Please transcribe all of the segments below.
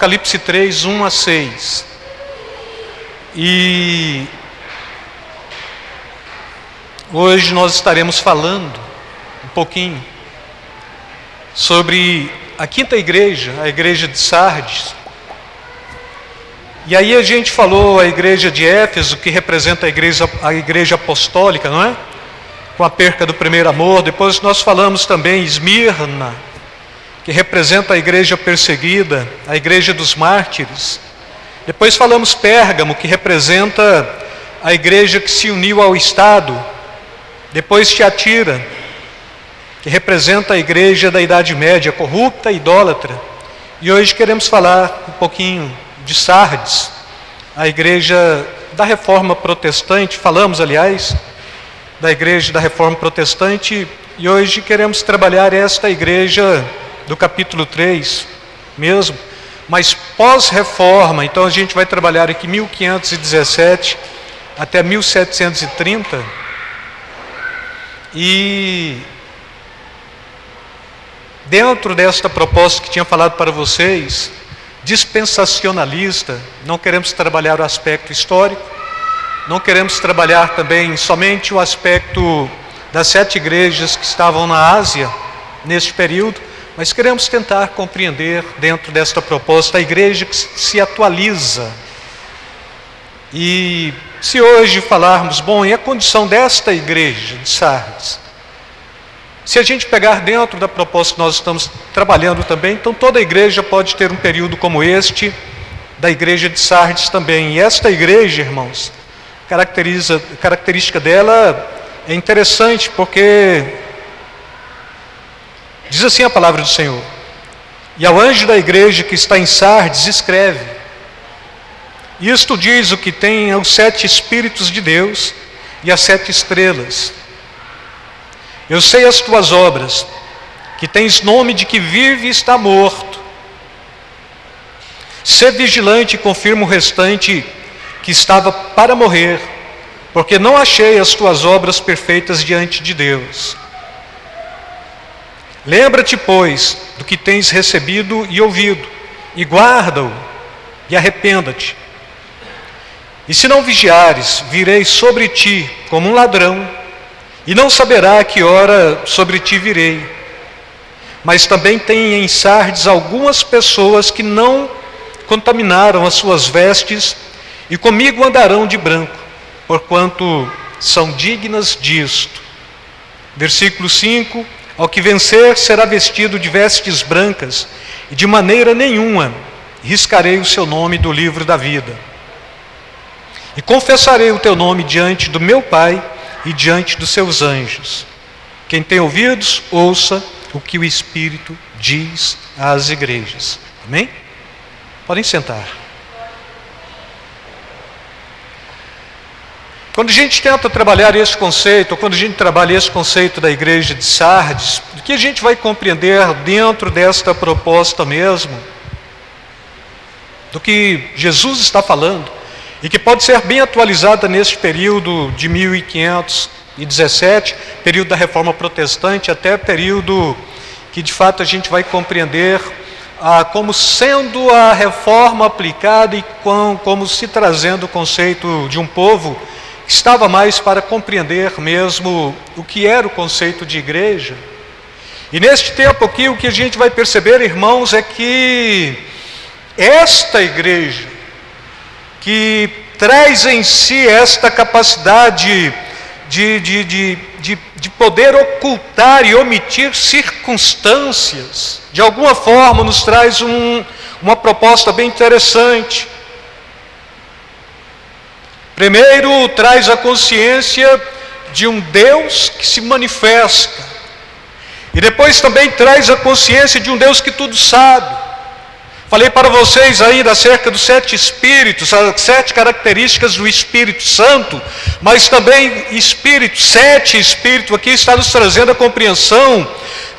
Apocalipse 3, 1 a 6. E hoje nós estaremos falando um pouquinho sobre a quinta igreja, a igreja de Sardes. E aí a gente falou a igreja de Éfeso, que representa a igreja apostólica, não é? Com a perca do primeiro amor. Depois nós falamos também Esmirna, que representa a igreja perseguida, a igreja dos mártires. Depois falamos Pérgamo, que representa a igreja que se uniu ao Estado. Depois Tiatira, que representa a igreja da Idade Média, corrupta e idólatra. E hoje queremos falar um pouquinho de Sardes, a igreja da Reforma Protestante. Falamos, aliás, da igreja da Reforma Protestante, e hoje queremos trabalhar esta igreja do capítulo 3 mesmo, mas pós-reforma. Então a gente vai trabalhar aqui 1517 até 1730, e dentro desta proposta que tinha falado para vocês, dispensacionalista, não queremos trabalhar o aspecto histórico, não queremos trabalhar também somente o aspecto das 7 igrejas que estavam na Ásia neste período, mas queremos tentar compreender dentro desta proposta a igreja que se atualiza. E se hoje falarmos, bom, e a condição desta igreja de Sardes? Se a gente pegar dentro da proposta que nós estamos trabalhando também, então toda igreja pode ter um período como este, da igreja de Sardes também. E esta igreja, irmãos, característica dela é interessante, porque diz assim a palavra do Senhor: e ao anjo da igreja que está em Sardes escreve: isto diz o que tem os 7 Espíritos de Deus e as 7 estrelas. Eu sei as tuas obras, que tens nome de que vive e está morto. Sê vigilante e confirma o restante que estava para morrer, porque não achei as tuas obras perfeitas diante de Deus. Lembra-te, pois, do que tens recebido e ouvido, e guarda-o, e arrependa-te. E se não vigiares, virei sobre ti como um ladrão, e não saberá a que hora sobre ti virei. Mas também tem em Sardes algumas pessoas que não contaminaram as suas vestes, e comigo andarão de branco, porquanto são dignas disto. Versículo 5: ao que vencer será vestido de vestes brancas, e de maneira nenhuma riscarei o seu nome do livro da vida. E confessarei o teu nome diante do meu Pai e diante dos seus anjos. Quem tem ouvidos, ouça o que o Espírito diz às igrejas. Amém? Podem sentar. Quando a gente tenta trabalhar esse conceito, ou quando a gente trabalha esse conceito da igreja de Sardes, o que a gente vai compreender dentro desta proposta mesmo, do que Jesus está falando, e que pode ser bem atualizada neste período de 1517, período da Reforma Protestante, até período que de fato a gente vai compreender como sendo a reforma aplicada e como se trazendo o conceito de um povo que estava mais para compreender mesmo o que era o conceito de igreja. E neste tempo aqui, o que a gente vai perceber, irmãos, é que esta igreja, que traz em si esta capacidade de poder ocultar e omitir circunstâncias, de alguma forma nos traz uma proposta bem interessante. Primeiro, traz a consciência de um Deus que se manifesta, e depois também traz a consciência de um Deus que tudo sabe. Falei para vocês ainda acerca dos 7 Espíritos, as 7 características do Espírito Santo, mas também Espírito, 7 Espíritos, aqui está nos trazendo a compreensão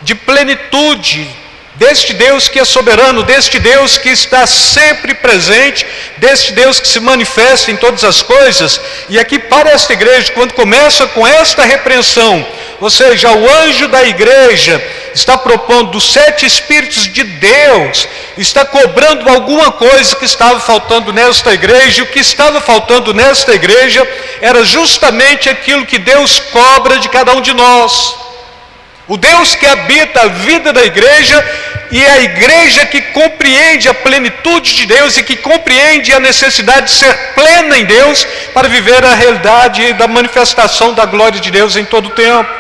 de plenitude deste Deus que é soberano, deste Deus que está sempre presente, deste Deus que se manifesta em todas as coisas. E aqui para esta igreja, quando começa com esta repreensão, ou seja, o anjo da igreja está propondo os 7 Espíritos de Deus, está cobrando alguma coisa que estava faltando nesta igreja, e o que estava faltando nesta igreja era justamente aquilo que Deus cobra de cada um de nós. O Deus que habita a vida da igreja, e a igreja que compreende a plenitude de Deus e que compreende a necessidade de ser plena em Deus para viver a realidade da manifestação da glória de Deus em todo o tempo.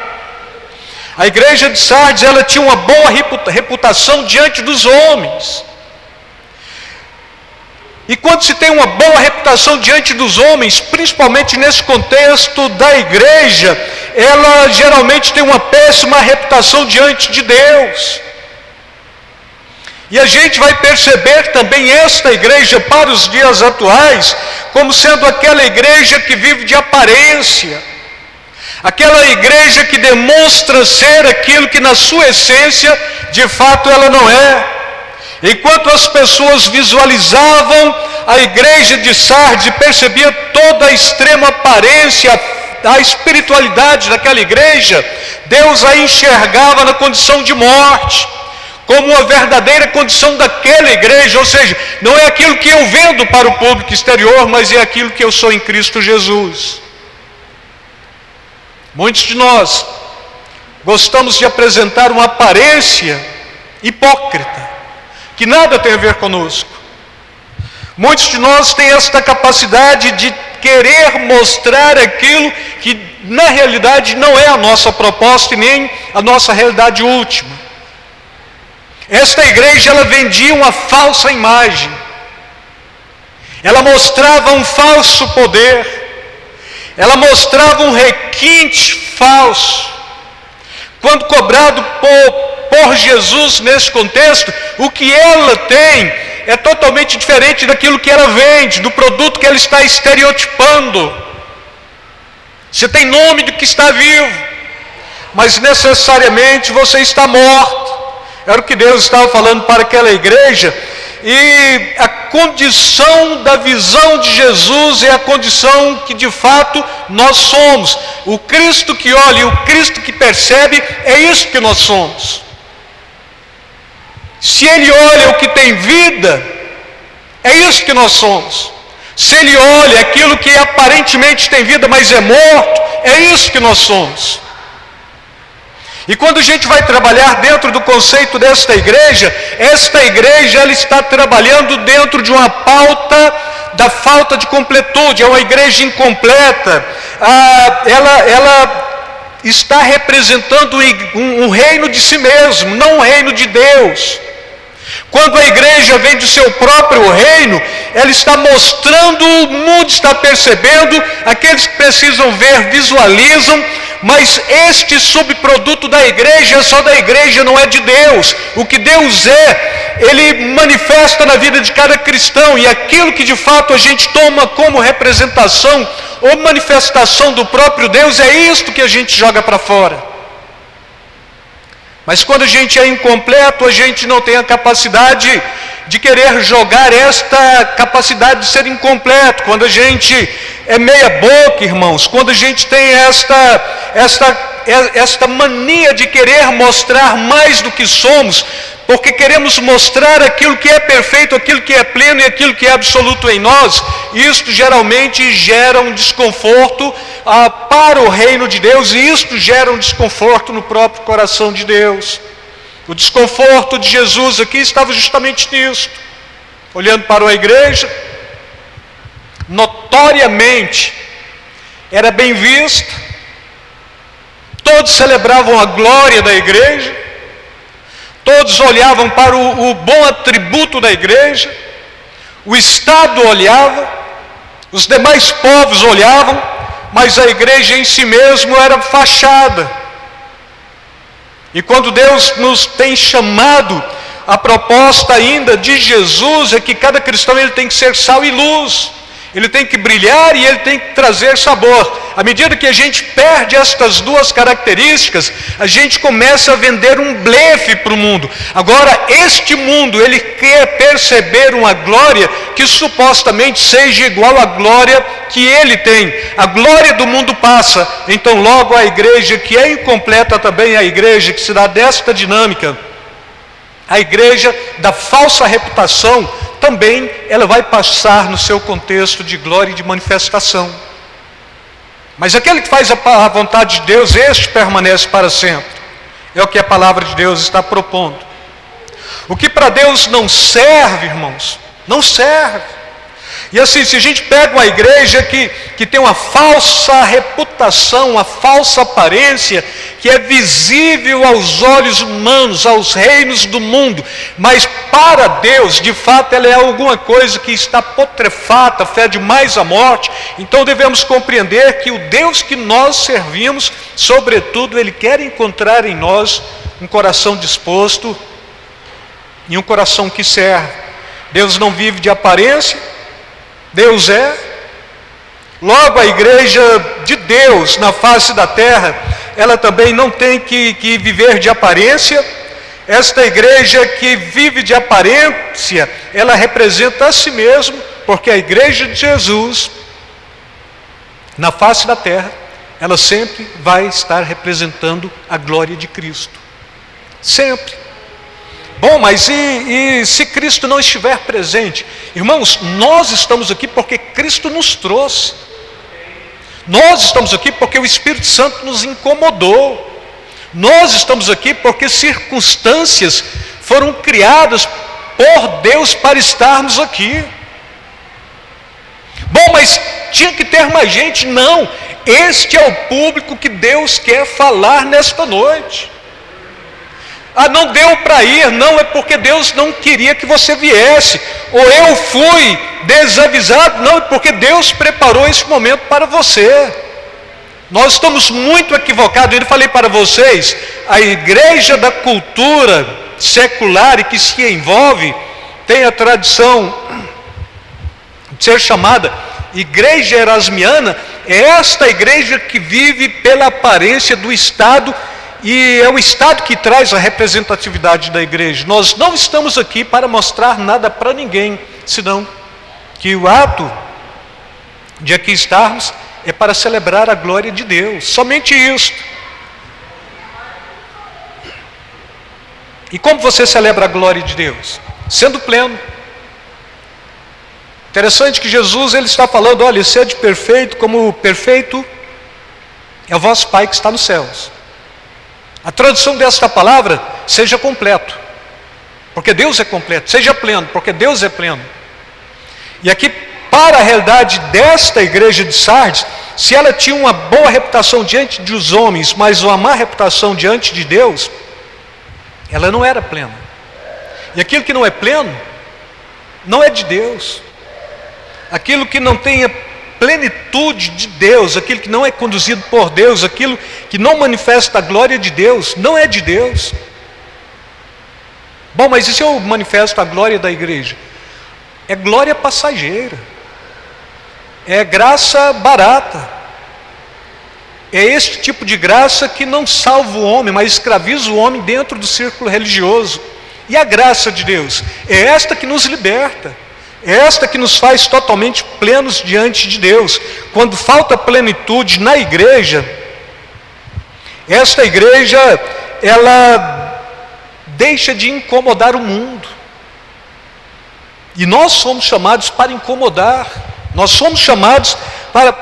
A igreja de Sardes, ela tinha uma boa reputação diante dos homens. E quando se tem uma boa reputação diante dos homens, principalmente nesse contexto da igreja, ela geralmente tem uma péssima reputação diante de Deus. E a gente vai perceber também esta igreja para os dias atuais como sendo aquela igreja que vive de aparência, aquela igreja que demonstra ser aquilo que na sua essência de fato ela não é. Enquanto as pessoas visualizavam a igreja de Sardes e percebiam toda a extrema aparência, a espiritualidade daquela igreja, Deus a enxergava na condição de morte, como uma verdadeira condição daquela igreja, ou seja, não é aquilo que eu vendo para o público exterior, mas é aquilo que eu sou em Cristo Jesus. Muitos de nós gostamos de apresentar uma aparência hipócrita, que nada tem a ver conosco. Muitos de nós têm esta capacidade de querer mostrar aquilo que na realidade não é a nossa proposta e nem a nossa realidade última. Esta igreja, ela vendia uma falsa imagem, ela mostrava um falso poder, ela mostrava um requinte falso. Quando cobrado por Jesus nesse contexto, o que ela tem é totalmente diferente daquilo que ela vende, do produto que ela está estereotipando. Você tem nome do que está vivo, mas necessariamente você está morto. Era o que Deus estava falando para aquela igreja. E a condição da visão de Jesus é a condição que de fato nós somos. O Cristo que olha e o Cristo que percebe, é isso que nós somos. Se Ele olha o que tem vida, é isso que nós somos. Se Ele olha aquilo que aparentemente tem vida, mas é morto, é isso que nós somos. E quando a gente vai trabalhar dentro do conceito desta igreja, esta igreja ela está trabalhando dentro de uma pauta da falta de completude, é uma igreja incompleta. Ela está representando um reino de si mesmo, não um reino de Deus. Quando a igreja vem do seu próprio reino, ela está mostrando, o mundo está percebendo, aqueles que precisam ver, visualizam, mas este subproduto da igreja é só da igreja, não é de Deus. O que Deus é, Ele manifesta na vida de cada cristão, e aquilo que de fato a gente toma como representação ou manifestação do próprio Deus, é isto que a gente joga para fora. Mas quando a gente é incompleto, a gente não tem a capacidade de querer jogar esta capacidade de ser incompleto. Quando a gente é meia boca, irmãos, quando a gente tem esta mania de querer mostrar mais do que somos, porque queremos mostrar aquilo que é perfeito, aquilo que é pleno e aquilo que é absoluto em nós, isto geralmente gera um desconforto para o reino de Deus, e isto gera um desconforto no próprio coração de Deus. O desconforto de Jesus aqui estava justamente nisso. Olhando para uma igreja, notoriamente era bem vista, todos celebravam a glória da igreja, todos olhavam para o bom atributo da igreja, o Estado olhava, os demais povos olhavam, mas a igreja em si mesmo era fachada. E quando Deus nos tem chamado, a proposta ainda de Jesus é que cada cristão ele tem que ser sal e luz. Ele tem que brilhar e ele tem que trazer sabor. À medida que a gente perde estas duas características, a gente começa a vender um blefe para o mundo. Agora, este mundo, ele quer perceber uma glória que supostamente seja igual à glória que ele tem. A glória do mundo passa, então logo a igreja que é incompleta também é a igreja que se dá desta dinâmica. A igreja da falsa reputação também ela vai passar no seu contexto de glória e de manifestação. Mas aquele que faz a vontade de Deus, este permanece para sempre. É o que a palavra de Deus está propondo. O que para Deus não serve, irmãos, não serve. E assim, se a gente pega uma igreja que tem uma falsa reputação, uma falsa aparência, que é visível aos olhos humanos, aos reinos do mundo, mas para Deus, de fato, ela é alguma coisa que está putrefata, fede mais a morte, então devemos compreender que o Deus que nós servimos, sobretudo, Ele quer encontrar em nós um coração disposto e um coração que serve. Deus não vive de aparência, Deus é. Logo a igreja de Deus na face da terra, ela também não tem que viver de aparência. Esta igreja que vive de aparência, ela representa a si mesma, porque a igreja de Jesus na face da terra, ela sempre vai estar representando a glória de Cristo, sempre. Bom, mas e se Cristo não estiver presente? Irmãos, nós estamos aqui porque Cristo nos trouxe. Nós estamos aqui porque o Espírito Santo nos incomodou. Nós estamos aqui porque circunstâncias foram criadas por Deus para estarmos aqui. Bom, mas tinha que ter mais gente? Não, este é o público que Deus quer falar nesta noite. Ah, não deu para ir, não, é porque Deus não queria que você viesse, ou eu fui desavisado, não, é porque Deus preparou esse momento para você. Nós estamos muito equivocados. Eu falei para vocês, a igreja da cultura secular e que se envolve, tem a tradição de ser chamada igreja erasmiana, é esta igreja que vive pela aparência do Estado, e é o Estado que traz a representatividade da igreja. Nós não estamos aqui para mostrar nada para ninguém, senão que o ato de aqui estarmos é para celebrar a glória de Deus, somente isso. E como você celebra a glória de Deus? Sendo pleno. Interessante que Jesus ele está falando, olha, sede perfeito como perfeito é o vosso Pai que está nos céus. A tradução desta palavra, seja completo, porque Deus é completo, seja pleno, porque Deus é pleno. E aqui, para a realidade desta igreja de Sardes, se ela tinha uma boa reputação diante dos homens, mas uma má reputação diante de Deus, ela não era plena. E aquilo que não é pleno, não é de Deus. Aquilo que não tem plenitude de Deus, aquilo que não é conduzido por Deus, aquilo que não manifesta a glória de Deus, não é de Deus. Bom, mas e se eu manifesto a glória da igreja? É glória passageira, é graça barata, é este tipo de graça que não salva o homem, mas escraviza o homem dentro do círculo religioso. E a graça de Deus é esta que nos liberta, é esta que nos faz totalmente plenos diante de Deus. Quando falta plenitude na igreja, esta igreja, ela deixa de incomodar o mundo. E nós somos chamados para incomodar. Nós somos chamados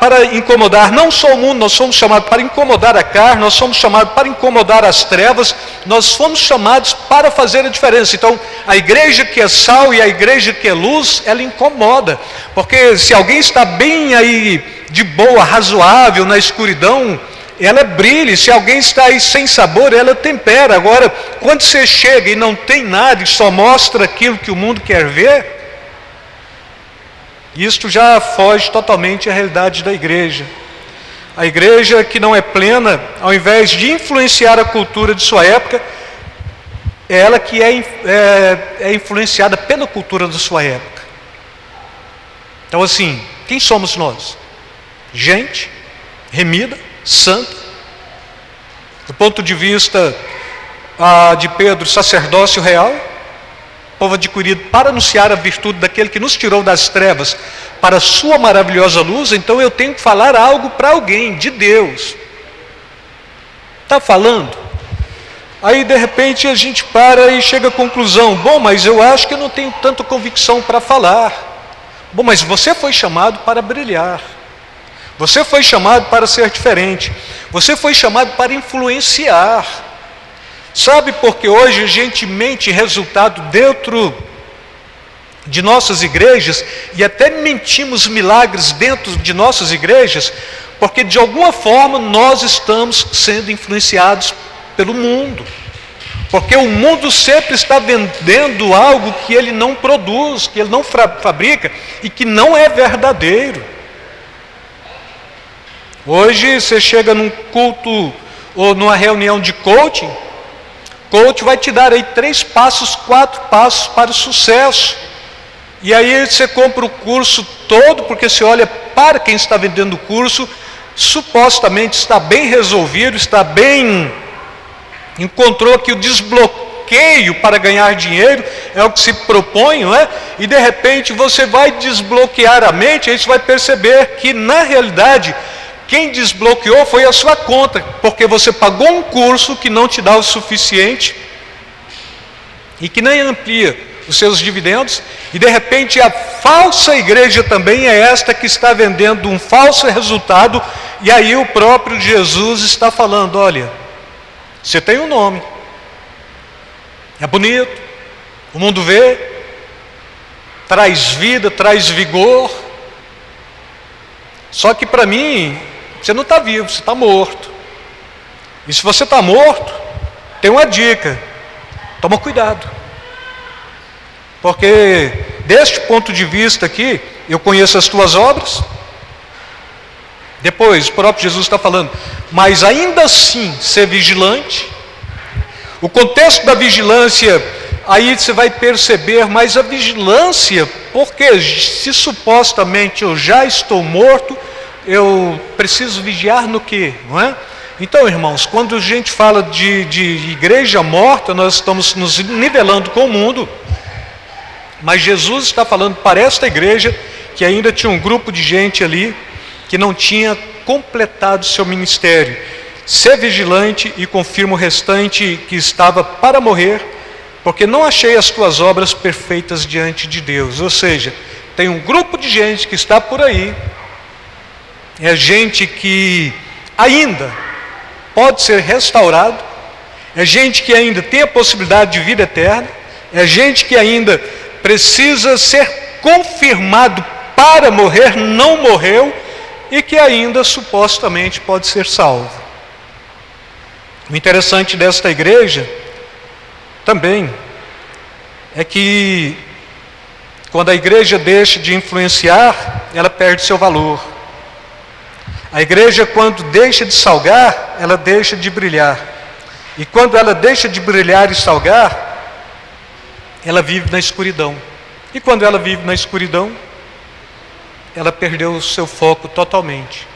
para incomodar não só o mundo, nós somos chamados para incomodar a carne, nós somos chamados para incomodar as trevas, nós fomos chamados para fazer a diferença. Então, a igreja que é sal e a igreja que é luz, ela incomoda, porque se alguém está bem aí, de boa, razoável, na escuridão, ela brilha. Se alguém está aí sem sabor, ela tempera. Agora, quando você chega e não tem nada, e só mostra aquilo que o mundo quer ver, isto já foge totalmente à realidade da igreja. A igreja que não é plena, ao invés de influenciar a cultura de sua época, é ela que é influenciada pela cultura da sua época. Então assim, quem somos nós? Gente remida, santa, do ponto de vista de Pedro, sacerdócio real, povo adquirido para anunciar a virtude daquele que nos tirou das trevas para a sua maravilhosa luz, então eu tenho que falar algo para alguém, de Deus. Está falando? Aí de repente a gente para e chega à conclusão, bom, mas eu acho que eu não tenho tanta convicção para falar. Bom, mas você foi chamado para brilhar. Você foi chamado para ser diferente. Você foi chamado para influenciar. Sabe por que hoje a gente mente resultado dentro de nossas igrejas e até mentimos milagres dentro de nossas igrejas? Porque de alguma forma nós estamos sendo influenciados pelo mundo. Porque o mundo sempre está vendendo algo que ele não produz, que ele não fabrica e que não é verdadeiro. Hoje você chega num culto ou numa reunião de coaching, coach vai te dar aí 3 passos, 4 passos para o sucesso. E aí você compra o curso todo, porque você olha para quem está vendendo o curso, supostamente está bem resolvido, está bem, encontrou aqui o desbloqueio para ganhar dinheiro, é o que se propõe, não é? E de repente você vai desbloquear a mente, aí você vai perceber que na realidade quem desbloqueou foi a sua conta, porque você pagou um curso que não te dá o suficiente e que nem amplia os seus dividendos, e de repente a falsa igreja também é esta que está vendendo um falso resultado, e aí o próprio Jesus está falando, olha, você tem um nome, é bonito, o mundo vê, traz vida, traz vigor, só que para mim, você não está vivo, você está morto. E se você está morto, tem uma dica, toma cuidado. Porque deste ponto de vista aqui, eu conheço as tuas obras. Depois, o próprio Jesus está falando, mas ainda assim, ser vigilante. O contexto da vigilância, aí você vai perceber, mas a vigilância, porque se supostamente eu já estou morto, eu preciso vigiar no quê? Não é? Então, irmãos, quando a gente fala de igreja morta, nós estamos nos nivelando com o mundo, mas Jesus está falando para esta igreja, que ainda tinha um grupo de gente ali, que não tinha completado seu ministério. Ser vigilante e confirma o restante que estava para morrer, porque não achei as tuas obras perfeitas diante de Deus. Ou seja, tem um grupo de gente que está por aí, é gente que ainda pode ser restaurado, é gente que ainda tem a possibilidade de vida eterna, é gente que ainda precisa ser confirmado para morrer, não morreu, e que ainda supostamente pode ser salvo. O interessante desta igreja também é que quando a igreja deixa de influenciar, ela perde seu valor. A igreja, quando deixa de salgar, ela deixa de brilhar. E quando ela deixa de brilhar e salgar, ela vive na escuridão. E quando ela vive na escuridão, ela perdeu o seu foco totalmente.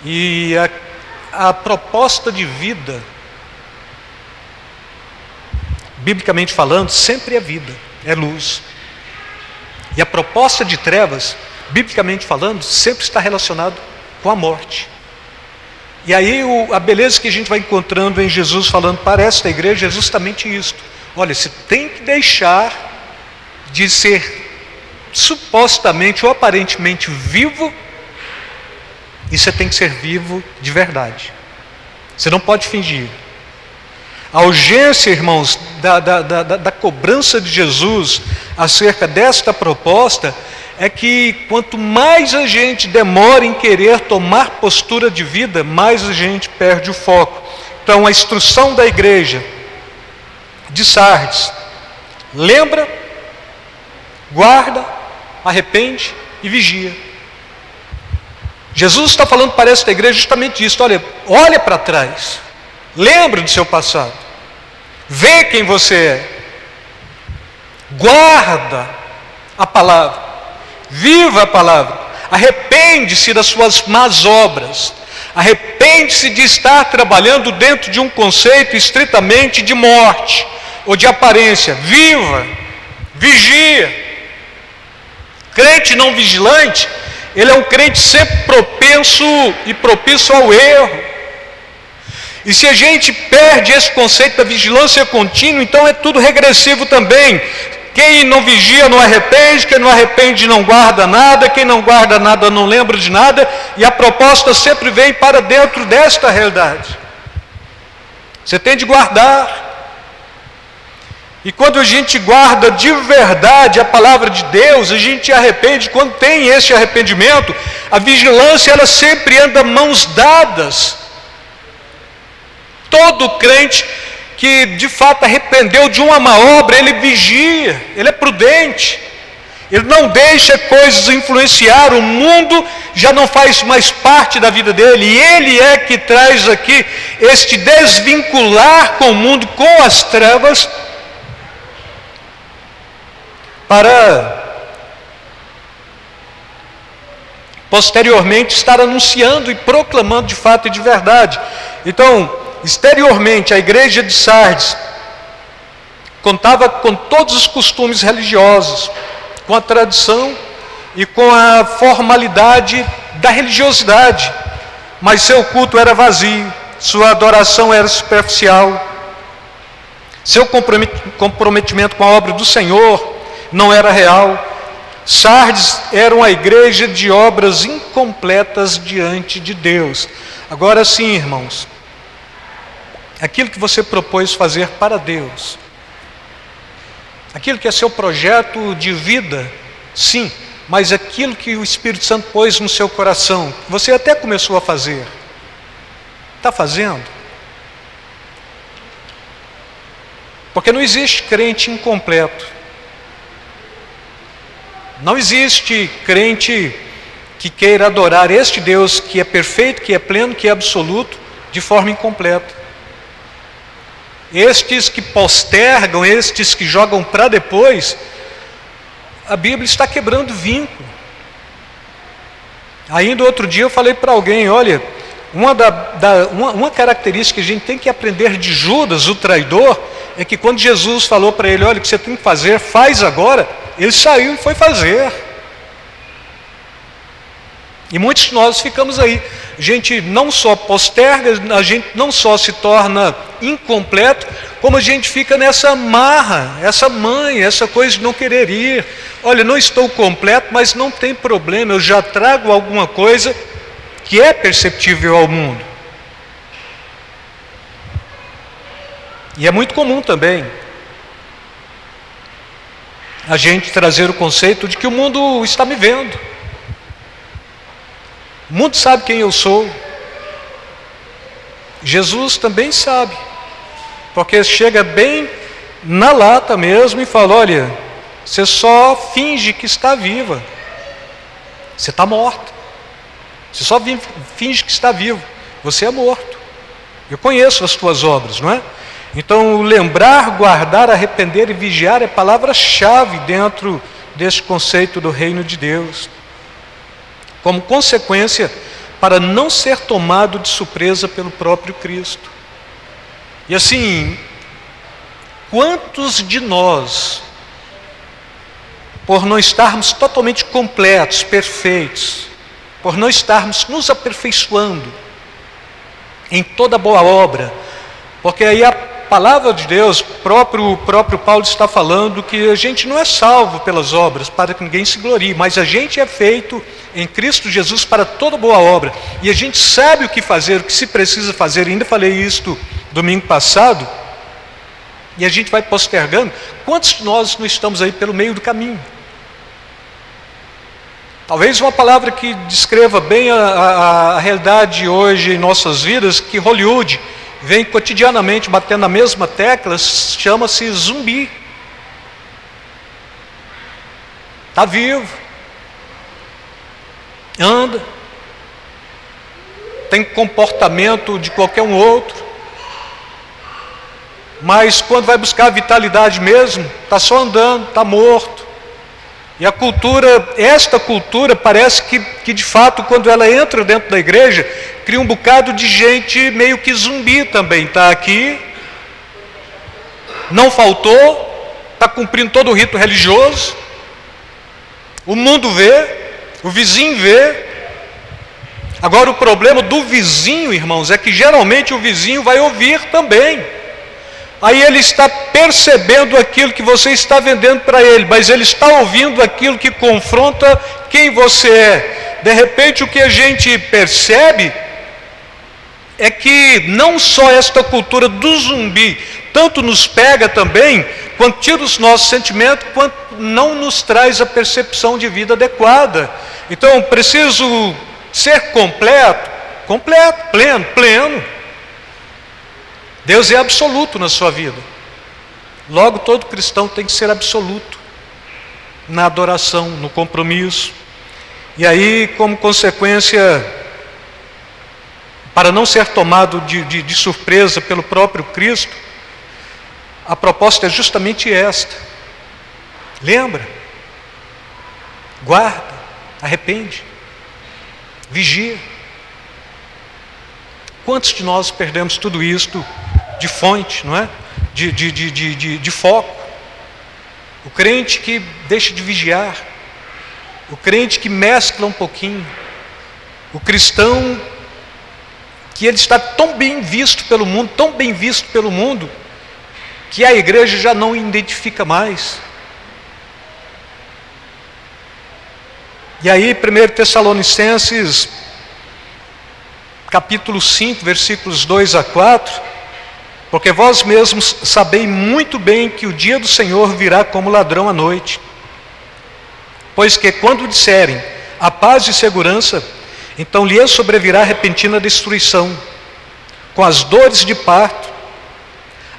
E a proposta de vida, biblicamente falando, sempre é vida, é luz. E a proposta de trevas, biblicamente falando, sempre está relacionado com a morte. E aí a beleza que a gente vai encontrando em Jesus falando para esta igreja é justamente isto. Olha, você tem que deixar de ser supostamente ou aparentemente vivo, e você tem que ser vivo de verdade. Você não pode fingir. A urgência, irmãos, da cobrança de Jesus acerca desta proposta é que quanto mais a gente demora em querer tomar postura de vida, mais a gente perde o foco. Então a instrução da igreja de Sardes: lembra, guarda, arrepende e vigia. Jesus está falando para esta igreja justamente isso. Olha para trás, lembra do seu passado, vê quem você é, guarda a palavra, viva a palavra, arrepende-se das suas más obras, arrepende-se de estar trabalhando dentro de um conceito estritamente de morte ou de aparência. Viva vigia. Crente não vigilante, ele é um crente sempre propenso e propício ao erro. E se a gente perde esse conceito da vigilância contínua, então é tudo regressivo também. Quem não vigia não arrepende, quem não arrepende não guarda nada, quem não guarda nada não lembra de nada, e a proposta sempre vem para dentro desta realidade. Você tem de guardar. E quando a gente guarda de verdade a palavra de Deus, a gente arrepende. Quando tem esse arrependimento, a vigilância ela sempre anda mãos dadas. Todo crente que de fato arrependeu de uma má obra, ele vigia, ele é prudente, ele não deixa coisas influenciar, o mundo já não faz mais parte da vida dele, e ele é que traz aqui este desvincular com o mundo, com as trevas, para posteriormente estar anunciando e proclamando de fato e de verdade. Então, exteriormente, a igreja de Sardes contava com todos os costumes religiosos, com a tradição e com a formalidade da religiosidade, mas seu culto era vazio, sua adoração era superficial, seu comprometimento com a obra do Senhor não era real. Sardes era uma igreja de obras incompletas diante de Deus. Agora sim, irmãos, aquilo que você propôs fazer para Deus, aquilo que é seu projeto de vida, sim, mas aquilo que o Espírito Santo pôs no seu coração, você até começou a fazer, está fazendo? Porque não existe crente incompleto. Não existe crente que queira adorar este Deus que é perfeito, que é pleno, que é absoluto, de forma incompleta. Estes que postergam, estes que jogam para depois, a Bíblia está quebrando vínculo. Ainda outro dia eu falei para alguém, olha, uma característica que a gente tem que aprender de Judas, o traidor, é que quando Jesus falou para ele, olha, o que você tem que fazer, faz agora, ele saiu e foi fazer. E muitos de nós ficamos aí. A gente não só posterga, a gente não só se torna incompleto, como a gente fica nessa marra, essa manha, essa coisa de não querer ir. Olha, não estou completo, mas não tem problema, eu já trago alguma coisa que é perceptível ao mundo. E é muito comum também a gente trazer o conceito de que o mundo está me vendo. O mundo sabe quem eu sou. Jesus também sabe, porque chega bem na lata mesmo e fala, olha, você só finge que está viva, você está morta. Você só finge que está vivo, você é morto. Eu conheço as tuas obras, não é? Então, lembrar, guardar, arrepender e vigiar é palavra-chave dentro deste conceito do reino de Deus. Como consequência, para não ser tomado de surpresa pelo próprio Cristo. E assim, quantos de nós, por não estarmos totalmente completos, perfeitos, por não estarmos nos aperfeiçoando em toda boa obra, porque aí a palavra de Deus, o próprio Paulo está falando que a gente não é salvo pelas obras, para que ninguém se glorie, mas a gente é feito em Cristo Jesus para toda boa obra, e a gente sabe o que fazer, o que se precisa fazer. Ainda falei isto domingo passado, e a gente vai postergando. Quantos de nós não estamos aí pelo meio do caminho? Talvez uma palavra que descreva bem a realidade hoje em nossas vidas, que Hollywood vem cotidianamente batendo na mesma tecla, chama-se zumbi. Está vivo, anda, tem comportamento de qualquer um outro, mas quando vai buscar a vitalidade mesmo, está só andando, está morto. E a cultura, esta cultura parece que de fato, quando ela entra dentro da igreja, cria um bocado de gente meio que zumbi também. Está aqui, não faltou, está cumprindo todo o rito religioso, o mundo vê, o vizinho vê. Agora o problema do vizinho, irmãos, é que geralmente o vizinho vai ouvir também. Aí ele está percebendo aquilo que você está vendendo para ele, mas ele está ouvindo aquilo que confronta quem você é. De repente o que a gente percebe é que não só esta cultura do zumbi tanto nos pega também, quanto tira os nossos sentimentos, quanto não nos traz a percepção de vida adequada. Então preciso ser completo, pleno. Deus é absoluto na sua vida. Logo, todo cristão tem que ser absoluto na adoração, no compromisso. E aí, como consequência, para não ser tomado de surpresa pelo próprio Cristo, a proposta é justamente esta. Lembra? Guarda, arrepende, vigia. Quantos de nós perdemos tudo isto de fonte, não é? De foco. O crente que deixa de vigiar, o crente que mescla um pouquinho, o cristão que ele está tão bem visto pelo mundo, que a igreja já não identifica mais. E aí, 1 Tessalonicenses, capítulo 5, versículos 2 a 4, porque vós mesmos sabeis muito bem que o dia do Senhor virá como ladrão à noite. Pois que quando disserem a paz e segurança, então lhes sobrevirá repentina destruição, com as dores de parto,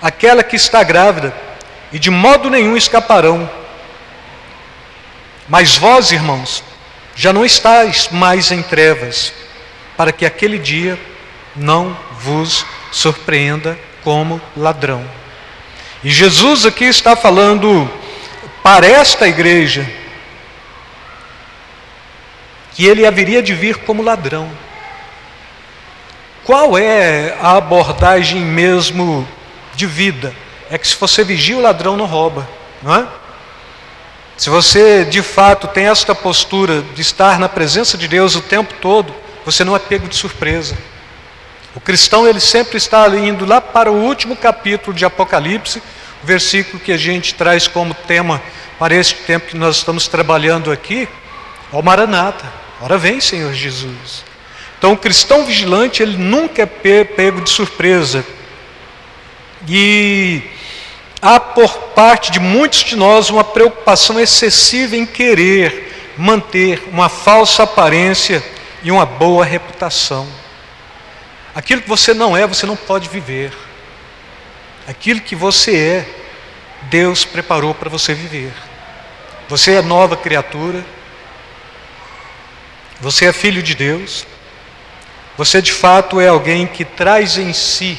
aquela que está grávida, e de modo nenhum escaparão. Mas vós, irmãos, já não estáis mais em trevas, para que aquele dia não vos surpreenda como ladrão. E Jesus aqui está falando para esta igreja que ele haveria de vir como ladrão. Qual é a abordagem mesmo de vida? É que se você vigia, o ladrão não rouba, não é? Se você de fato tem esta postura de estar na presença de Deus o tempo todo, você não é pego de surpresa. O cristão, ele sempre está indo lá para o último capítulo de Apocalipse, o versículo que a gente traz como tema para este tempo que nós estamos trabalhando aqui, ó Maranata, ora vem Senhor Jesus. Então o cristão vigilante, ele nunca é pego de surpresa. E há por parte de muitos de nós uma preocupação excessiva em querer manter uma falsa aparência e uma boa reputação. Aquilo que você não é, você não pode viver. Aquilo que você é, Deus preparou para você viver. Você é nova criatura, você é filho de Deus, você de fato é alguém que traz em si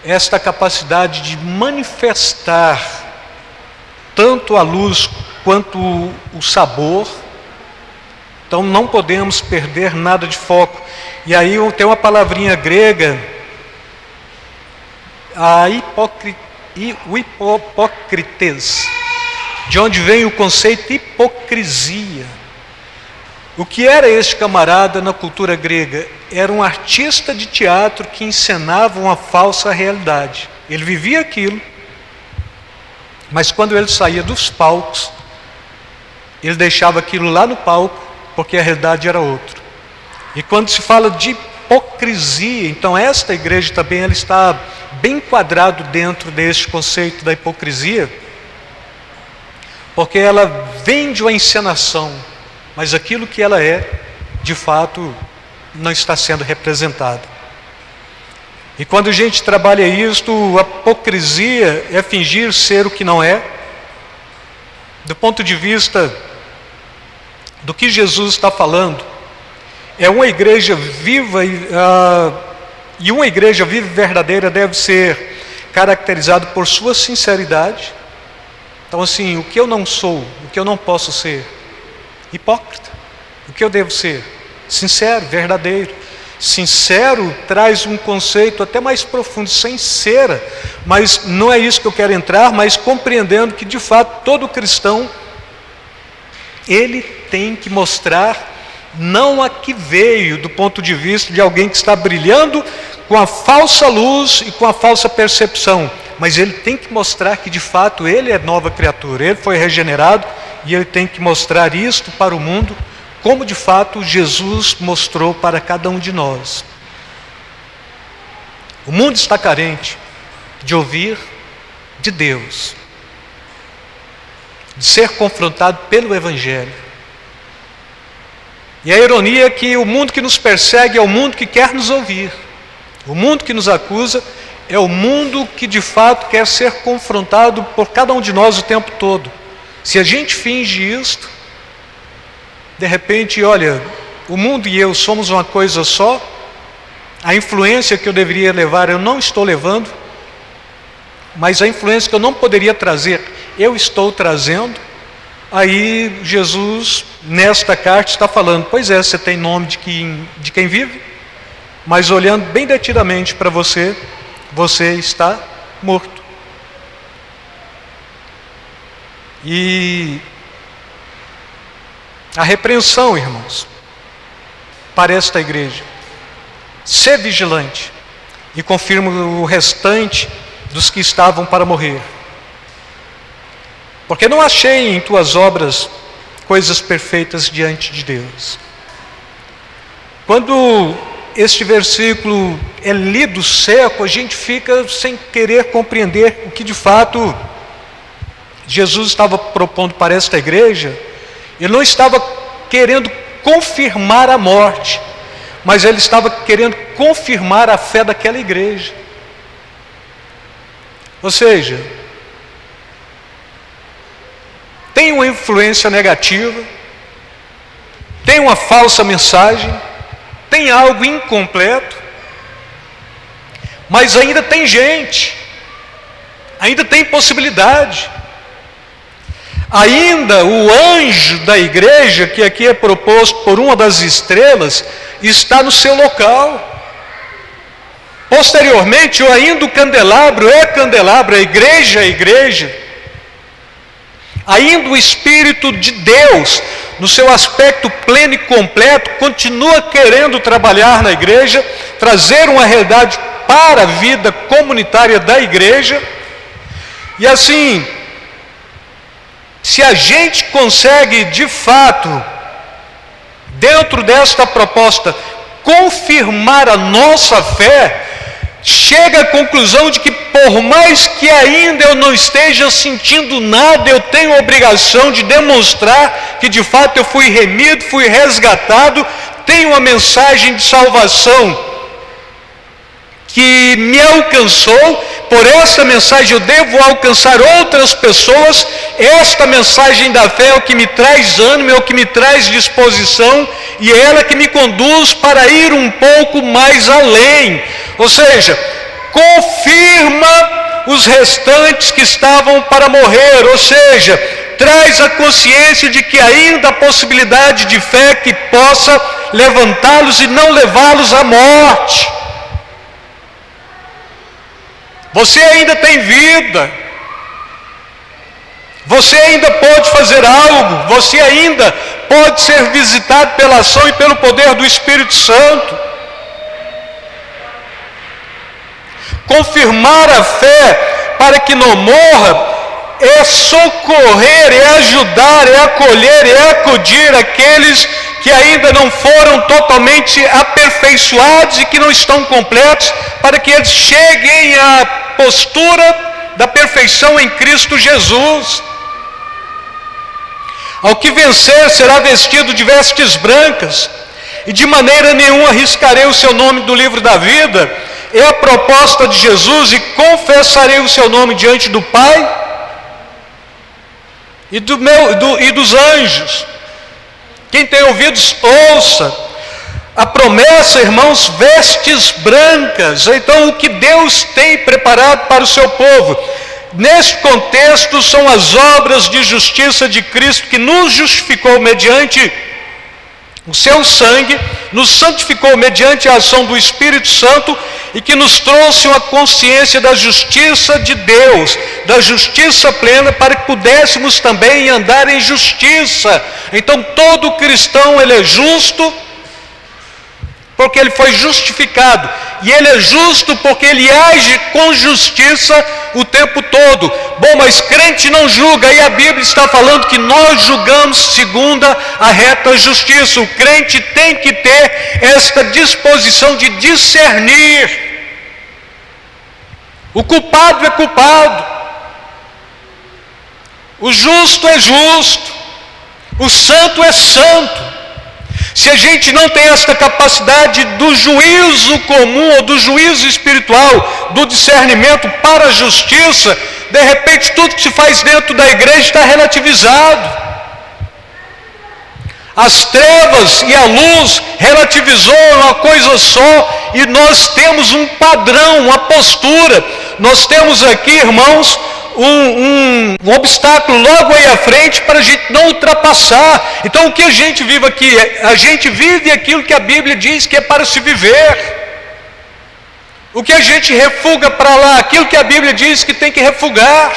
esta capacidade de manifestar tanto a luz quanto o sabor. Então não podemos perder nada de foco. E aí tem uma palavrinha grega, o hipócrites, de onde vem o conceito hipocrisia. O que era este camarada na cultura grega? Era um artista de teatro que encenava uma falsa realidade. Ele vivia aquilo, mas quando ele saía dos palcos, ele deixava aquilo lá no palco, porque a realidade era outra. E quando se fala de hipocrisia, então esta igreja também ela está bem enquadrado dentro deste conceito da hipocrisia, porque ela vende uma encenação, mas aquilo que ela é, de fato, não está sendo representado. E quando a gente trabalha isto, a hipocrisia é fingir ser o que não é. Do ponto de vista do que Jesus está falando, é uma igreja viva e uma igreja viva e verdadeira deve ser caracterizada por sua sinceridade. Então assim, o que eu não sou, o que eu não posso ser? Hipócrita. O que eu devo ser? Sincero, verdadeiro. sincero traz um conceito até mais profundo, sem cera, mas não é isso que eu quero entrar, mas compreendendo que de fato todo cristão, ele tem que mostrar não a que veio do ponto de vista de alguém que está brilhando com a falsa luz e com a falsa percepção, mas ele tem que mostrar que de fato ele é nova criatura, ele foi regenerado e ele tem que mostrar isto para o mundo, como de fato Jesus mostrou para cada um de nós. O mundo está carente de ouvir de Deus, de ser confrontado pelo Evangelho. E a ironia é que o mundo que nos persegue é o mundo que quer nos ouvir. O mundo que nos acusa é o mundo que de fato quer ser confrontado por cada um de nós o tempo todo. Se a gente finge isto, de repente, olha, o mundo e eu somos uma coisa só, a influência que eu deveria levar eu não estou levando, mas a influência que eu não poderia trazer, eu estou trazendo. Aí Jesus, nesta carta, está falando, pois é, você tem nome de quem vive, mas olhando bem detidamente para você, você está morto. E a repreensão, irmãos, para esta igreja, ser vigilante, e confirmo o restante dos que estavam para morrer. Porque não achei em tuas obras coisas perfeitas diante de Deus. Quando este versículo é lido seco, a gente fica sem querer compreender o que de fato Jesus estava propondo para esta igreja. Ele não estava querendo confirmar a morte, mas ele estava querendo confirmar a fé daquela igreja. Ou seja, tem uma influência negativa, tem uma falsa mensagem, tem algo incompleto, mas ainda tem gente, ainda tem possibilidade. Ainda o anjo da igreja, que aqui é proposto por uma das estrelas, está no seu local. Posteriormente, ainda o candelabro é candelabro, a igreja é igreja. Ainda o Espírito de Deus, no seu aspecto pleno e completo, continua querendo trabalhar na igreja, trazer uma realidade para a vida comunitária da igreja. E assim, se a gente consegue de fato, dentro desta proposta, confirmar a nossa fé, chega à conclusão de que por mais que ainda eu não esteja sentindo nada, eu tenho a obrigação de demonstrar que de fato eu fui remido, fui resgatado, tenho uma mensagem de salvação que me alcançou. Por essa mensagem eu devo alcançar outras pessoas. Esta mensagem da fé é o que me traz ânimo, é o que me traz disposição, e é ela que me conduz para ir um pouco mais além. Ou seja, confirma os restantes que estavam para morrer, ou seja, traz a consciência de que ainda há possibilidade de fé que possa levantá-los e não levá-los à morte. Você ainda tem vida, você ainda pode fazer algo, você ainda pode ser visitado pela ação e pelo poder do Espírito Santo. Confirmar a fé para que não morra é socorrer, é ajudar, é acolher, é acudir aqueles que ainda não foram totalmente aperfeiçoados e que não estão completos, para que eles cheguem à postura da perfeição em Cristo Jesus. Ao que vencer será vestido de vestes brancas, e de maneira nenhuma arriscarei o seu nome do livro da vida. É a proposta de Jesus, e confessarei o seu nome diante do Pai e dos anjos. Quem tem ouvidos, ouça. A promessa, irmãos, vestes brancas. Então, o que Deus tem preparado para o seu povo? Neste contexto, são as obras de justiça de Cristo, que nos justificou mediante o seu sangue, nos santificou mediante a ação do Espírito Santo e que nos trouxe uma consciência da justiça de Deus, da justiça plena, para que pudéssemos também andar em justiça. Então todo cristão ele é justo, porque ele foi justificado, e ele é justo porque ele age com justiça o tempo todo. Bom, mas crente não julga, e a Bíblia está falando que nós julgamos segundo a reta justiça. O crente tem que ter esta disposição de discernir. O culpado é culpado, o justo é justo, o santo é santo. Se a gente não tem esta capacidade do juízo comum, ou do juízo espiritual, do discernimento para a justiça, de repente tudo que se faz dentro da igreja está relativizado. As trevas e a luz relativizou uma coisa só, e nós temos um padrão, uma postura. Nós temos aqui, irmãos, um obstáculo logo aí à frente para a gente não ultrapassar. Então o que a gente vive aqui? A gente vive aquilo que a Bíblia diz que é para se viver. O que a gente refuga para lá? Aquilo que a Bíblia diz que tem que refugar.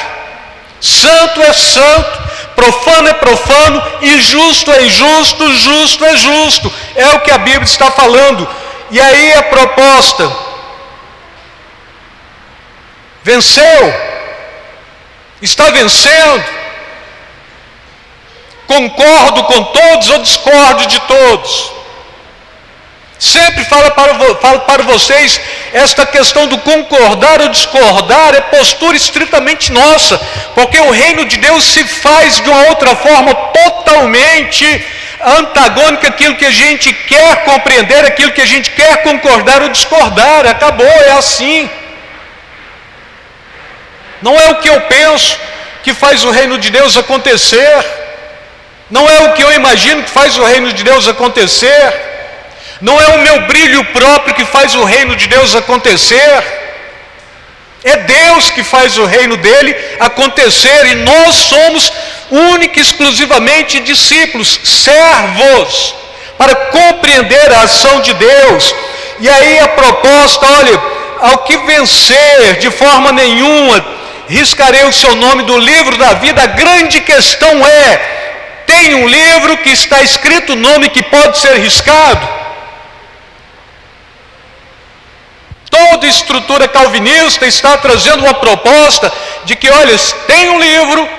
Santo é santo, profano é profano, injusto é injusto, justo é justo. É o que a Bíblia está falando. E aí a proposta: venceu? Está vencendo? Concordo com todos ou discordo de todos? Sempre falo para vocês, esta questão do concordar ou discordar é postura estritamente nossa, porque o reino de Deus se faz de uma outra forma totalmente antagônica àquilo que a gente quer compreender, aquilo que a gente quer concordar ou discordar. Acabou, é assim. Não é o que eu penso que faz o reino de Deus acontecer. Não é o que eu imagino que faz o reino de Deus acontecer. Não é o meu brilho próprio que faz o reino de Deus acontecer. É Deus que faz o reino dele acontecer, e nós somos única e exclusivamente discípulos, servos, para compreender a ação de Deus. E aí a proposta: olha, ao que vencer, de forma nenhuma riscarei o seu nome do livro da vida. A grande questão é: tem um livro que está escrito o nome que pode ser riscado? Toda estrutura calvinista está trazendo uma proposta de que, olha, tem um livro,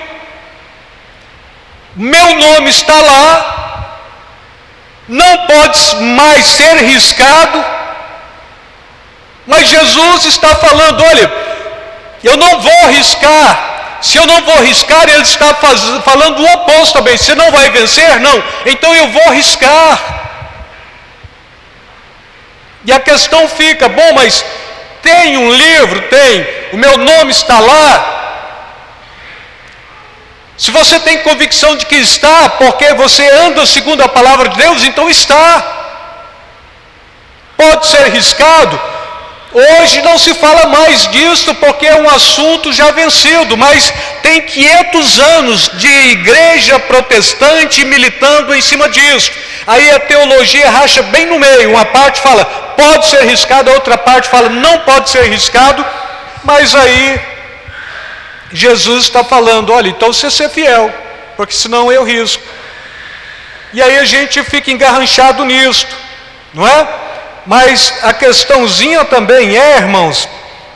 meu nome está lá, não pode mais ser riscado. Mas Jesus está falando: olha, eu não vou riscar. Se eu não vou riscar, ele está falando o oposto também. Você não vai vencer? Não. Então eu vou riscar. E a questão fica: bom, mas tem um livro? Tem. O meu nome está lá. Se você tem convicção de que está, porque você anda segundo a palavra de Deus, então está. Pode ser riscado? Hoje não se fala mais disso, porque é um assunto já vencido, mas tem 500 anos de igreja protestante militando em cima disso. Aí a teologia racha bem no meio. Uma parte fala pode ser riscado, a outra parte fala não pode ser riscado. Mas aí Jesus está falando: olha, então você ser fiel, porque senão eu risco. E aí a gente fica engarranchado nisso, não é? Mas a questãozinha também é, irmãos,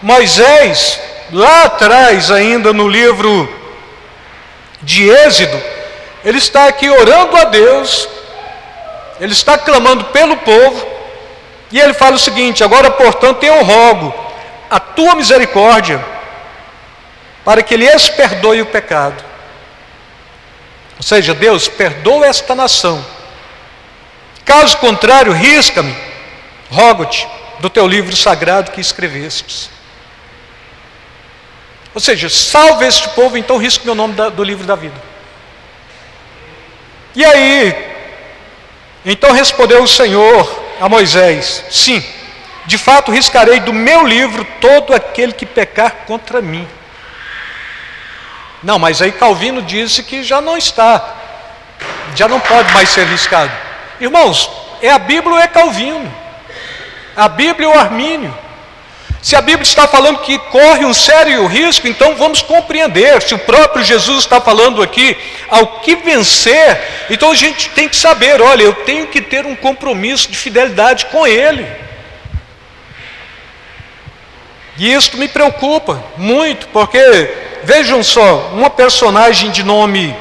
Moisés, lá atrás ainda no livro de Êxodo, ele está aqui orando a Deus, ele está clamando pelo povo, e ele fala o seguinte: agora, portanto, eu rogo a tua misericórdia, para que lhes perdoe o pecado. Ou seja, Deus, perdoa esta nação, caso contrário, risca-me, rogo-te do teu livro sagrado que escrevestes. Ou seja, salve este povo, então risco meu nome do livro da vida. E aí, então respondeu o Senhor a Moisés: sim, de fato riscarei do meu livro todo aquele que pecar contra mim. Não, mas aí Calvino disse que já não está, já não pode mais ser riscado. Irmãos, é a Bíblia ou é Calvino? A Bíblia ou Armínio? Se a Bíblia está falando que corre um sério risco, então vamos compreender. Se o próprio Jesus está falando aqui, ao que vencer, então a gente tem que saber, olha, eu tenho que ter um compromisso de fidelidade com Ele. E isso me preocupa muito, porque, vejam só, uma personagem de nome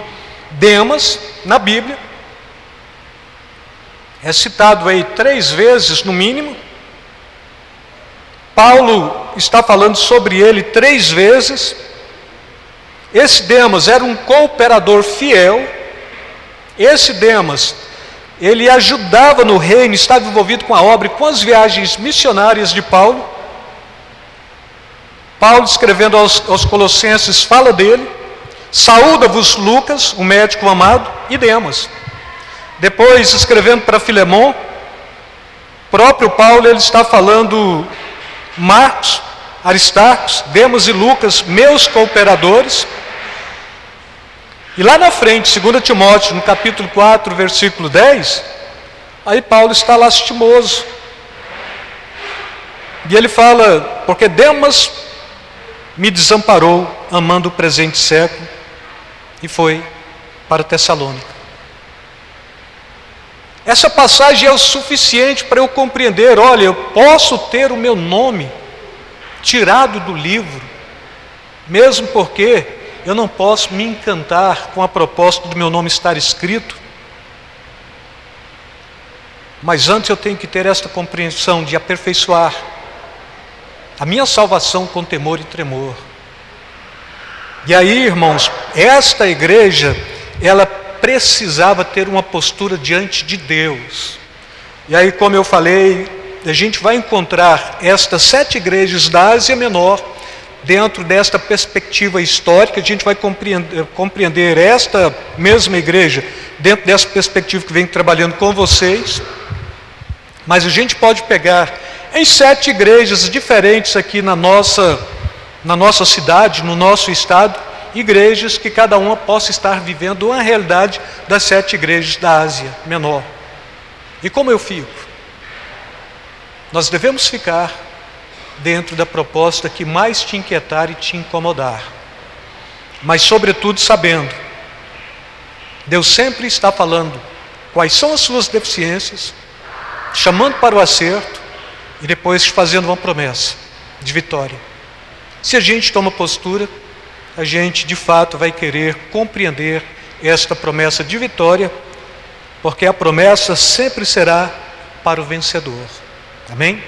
Demas, na Bíblia, é citado aí 3 vezes no mínimo. Paulo está falando sobre ele 3 vezes. Esse Demas era um cooperador fiel. Esse Demas, ele ajudava no reino, estava envolvido com a obra e com as viagens missionárias de Paulo. Paulo, escrevendo aos Colossenses, fala dele. Saúda-vos Lucas, o médico amado, e Demas. Depois, escrevendo para Filemon, próprio Paulo, ele está falando Marcos, Aristarcos, Demas e Lucas, meus cooperadores. E lá na frente, 2 Timóteo, no capítulo 4, versículo 10, aí Paulo está lastimoso. E ele fala, porque Demas me desamparou, amando o presente século, e foi para Tessalônica. Essa passagem é o suficiente para eu compreender, olha, eu posso ter o meu nome tirado do livro, mesmo porque eu não posso me encantar com a proposta do meu nome estar escrito, mas antes eu tenho que ter esta compreensão de aperfeiçoar a minha salvação com temor e tremor. E aí, irmãos, esta igreja, ela precisava ter uma postura diante de Deus. E aí, como eu falei, a gente vai encontrar estas 7 igrejas da Ásia Menor dentro desta perspectiva histórica. A gente vai compreender esta mesma igreja dentro dessa perspectiva que vem trabalhando com vocês. Mas a gente pode pegar em 7 igrejas diferentes aqui na nossa cidade, no nosso estado, igrejas que cada uma possa estar vivendo uma realidade das 7 igrejas da Ásia Menor. E como eu fico? Nós devemos ficar dentro da proposta que mais te inquietar e te incomodar, mas sobretudo sabendo, Deus sempre está falando quais são as suas deficiências, chamando para o acerto e depois fazendo uma promessa de vitória. Se a gente toma postura, a gente de fato vai querer compreender esta promessa de vitória, porque a promessa sempre será para o vencedor. Amém?